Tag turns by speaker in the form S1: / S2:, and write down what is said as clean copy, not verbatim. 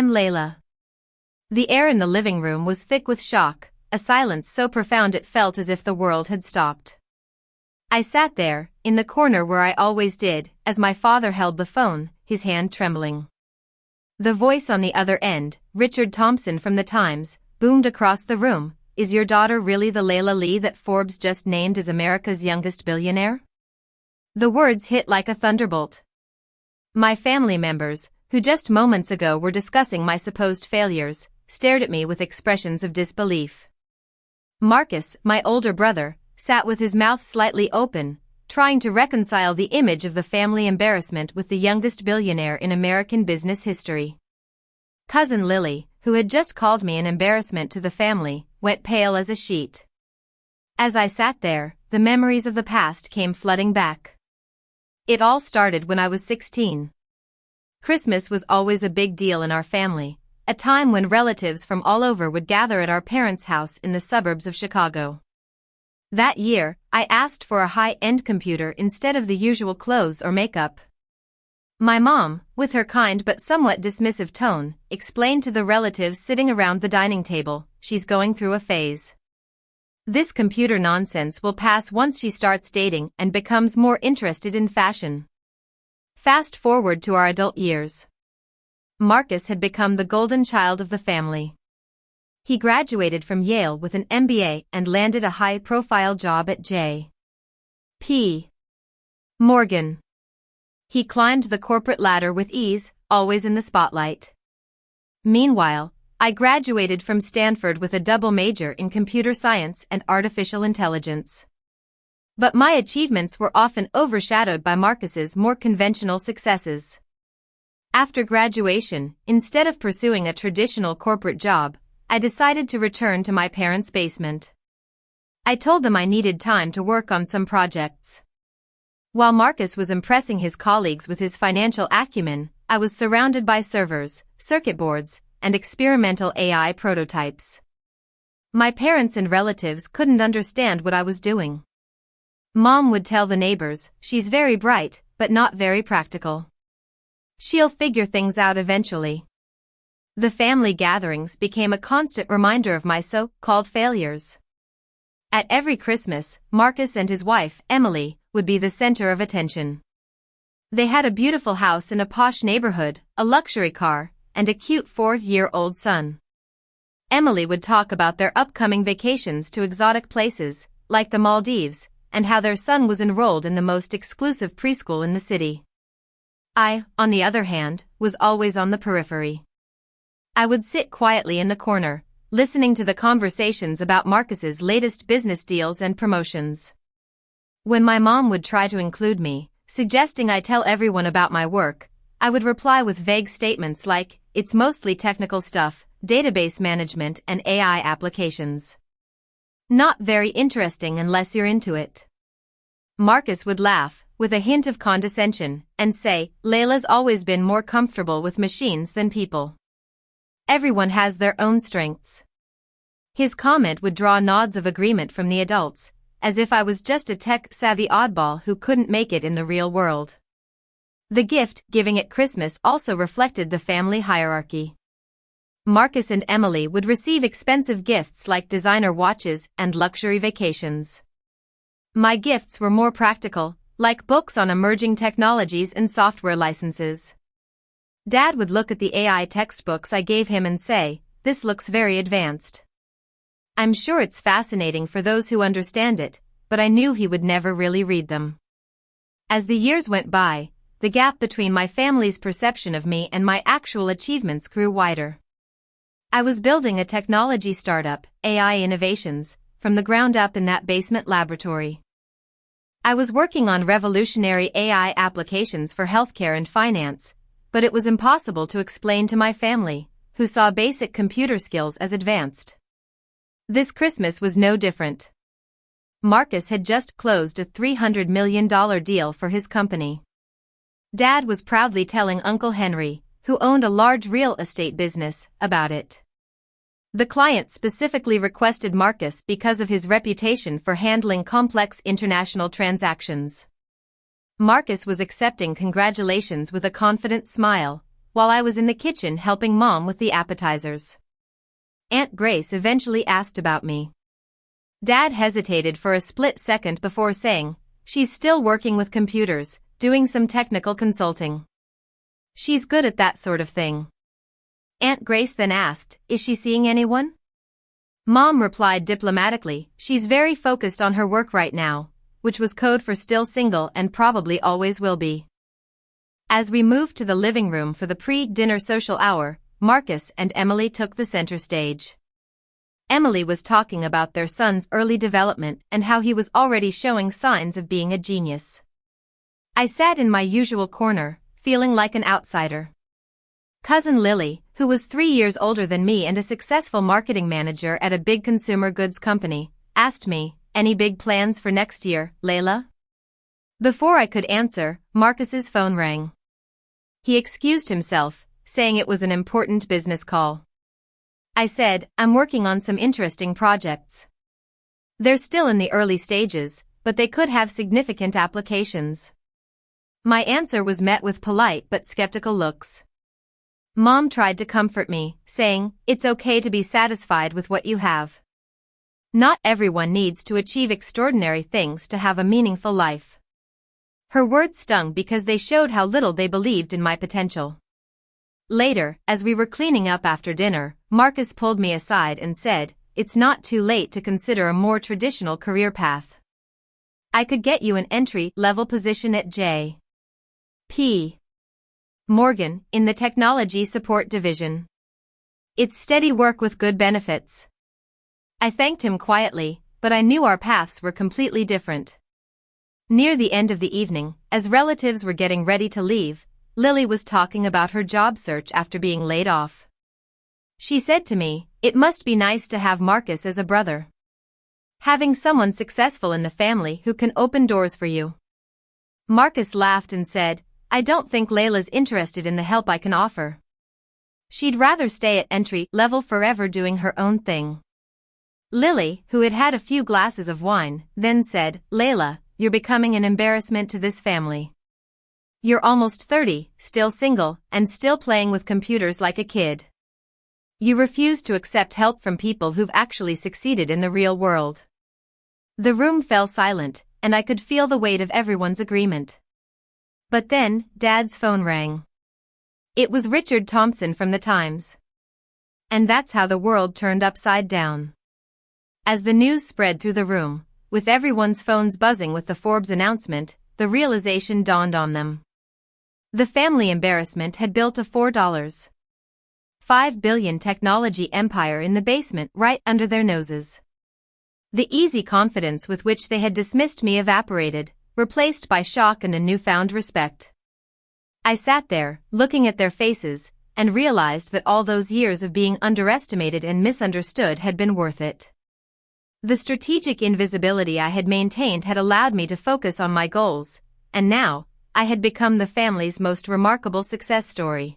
S1: I'm Layla. The air in the living room was thick with shock, a silence so profound it felt as if the world had stopped. I sat there, in the corner where I always did, as my father held the phone, his hand trembling. The voice on the other end, Richard Thompson from The Times, boomed across the room. Is your daughter really the Layla Lee that Forbes just named as America's youngest billionaire? The words hit like a thunderbolt. My family members, who just moments ago were discussing my supposed failures, stared at me with expressions of disbelief. Marcus, my older brother, sat with his mouth slightly open, trying to reconcile the image of the family embarrassment with the youngest billionaire in American business history. Cousin Lily, who had just called me an embarrassment to the family, went pale as a sheet. As I sat there, the memories of the past came flooding back. It all started when I was 16. Christmas was always a big deal in our family, a time when relatives from all over would gather at our parents' house in the suburbs of Chicago. That year, I asked for a high-end computer instead of the usual clothes or makeup. My mom, with her kind but somewhat dismissive tone, explained to the relatives sitting around the dining table, she's going through a phase. This computer nonsense will pass once she starts dating and becomes more interested in fashion. Fast forward to our adult years. Marcus had become the golden child of the family. He graduated from Yale with an MBA and landed a high-profile job at J.P. Morgan. He climbed the corporate ladder with ease, always in the spotlight. Meanwhile, I graduated from Stanford with a double major in computer science and artificial intelligence. But my achievements were often overshadowed by Marcus's more conventional successes. After graduation, instead of pursuing a traditional corporate job, I decided to return to my parents' basement. I told them I needed time to work on some projects. While Marcus was impressing his colleagues with his financial acumen, I was surrounded by servers, circuit boards, and experimental AI prototypes. My parents and relatives couldn't understand what I was doing. Mom would tell the neighbors, she's very bright, but not very practical. She'll figure things out eventually. The family gatherings became a constant reminder of my so-called failures. At every Christmas, Marcus and his wife, Emily, would be the center of attention. They had a beautiful house in a posh neighborhood, a luxury car, and a cute 4-year-old son. Emily would talk about their upcoming vacations to exotic places, like the Maldives, and how their son was enrolled in the most exclusive preschool in the city. I, on the other hand, was always on the periphery. I would sit quietly in the corner, listening to the conversations about Marcus's latest business deals and promotions. When my mom would try to include me, suggesting I tell everyone about my work, I would reply with vague statements like, it's mostly technical stuff, database management and AI applications. Not very interesting unless you're into it. Marcus would laugh, with a hint of condescension, and say, Layla's always been more comfortable with machines than people. Everyone has their own strengths. His comment would draw nods of agreement from the adults, as if I was just a tech-savvy oddball who couldn't make it in the real world. The gift-giving at Christmas also reflected the family hierarchy. Marcus and Emily would receive expensive gifts like designer watches and luxury vacations. My gifts were more practical, like books on emerging technologies and software licenses. Dad would look at the AI textbooks I gave him and say, this looks very advanced. I'm sure it's fascinating for those who understand it, but I knew he would never really read them. As the years went by, the gap between my family's perception of me and my actual achievements grew wider. I was building a technology startup, AI Innovations, from the ground up in that basement laboratory. I was working on revolutionary AI applications for healthcare and finance, but it was impossible to explain to my family, who saw basic computer skills as advanced. This Christmas was no different. Marcus had just closed a $300 million deal for his company. Dad was proudly telling Uncle Henry, who owned a large real estate business, about it. The client specifically requested Marcus because of his reputation for handling complex international transactions. Marcus was accepting congratulations with a confident smile, while I was in the kitchen helping Mom with the appetizers. Aunt Grace eventually asked about me. Dad hesitated for a split second before saying, "She's still working with computers, doing some technical consulting. She's good at that sort of thing." Aunt Grace then asked, "Is she seeing anyone?" Mom replied diplomatically, "She's very focused on her work right now," which was code for still single and probably always will be. As we moved to the living room for the pre-dinner social hour, Marcus and Emily took the center stage. Emily was talking about their son's early development and how he was already showing signs of being a genius. I sat in my usual corner, feeling like an outsider. Cousin Lily, who was 3 years older than me and a successful marketing manager at a big consumer goods company, asked me, "Any big plans for next year, Layla?" Before I could answer, Marcus's phone rang. He excused himself, saying it was an important business call. I said, "I'm working on some interesting projects. They're still in the early stages, but they could have significant applications." My answer was met with polite but skeptical looks. Mom tried to comfort me, saying, "It's okay to be satisfied with what you have. Not everyone needs to achieve extraordinary things to have a meaningful life." Her words stung because they showed how little they believed in my potential. Later, as we were cleaning up after dinner, Marcus pulled me aside and said, "It's not too late to consider a more traditional career path. I could get you an entry-level position at J.P. Morgan, in the technology support division. It's steady work with good benefits." I thanked him quietly, but I knew our paths were completely different. Near the end of the evening, as relatives were getting ready to leave, Lily was talking about her job search after being laid off. She said to me, "It must be nice to have Marcus as a brother. Having someone successful in the family who can open doors for you." Marcus laughed and said, "I don't think Layla's interested in the help I can offer. She'd rather stay at entry level forever doing her own thing." Lily, who had had a few glasses of wine, then said, "Layla, you're becoming an embarrassment to this family. You're almost 30, still single, and still playing with computers like a kid. You refuse to accept help from people who've actually succeeded in the real world." The room fell silent, and I could feel the weight of everyone's agreement. But then, Dad's phone rang. It was Richard Thompson from the Times. And that's how the world turned upside down. As the news spread through the room, with everyone's phones buzzing with the Forbes announcement, the realization dawned on them. The family embarrassment had built a $4.5 billion technology empire in the basement right under their noses. The easy confidence with which they had dismissed me evaporated, replaced by shock and a newfound respect. I sat there, looking at their faces, and realized that all those years of being underestimated and misunderstood had been worth it. The strategic invisibility I had maintained had allowed me to focus on my goals, and now, I had become the family's most remarkable success story.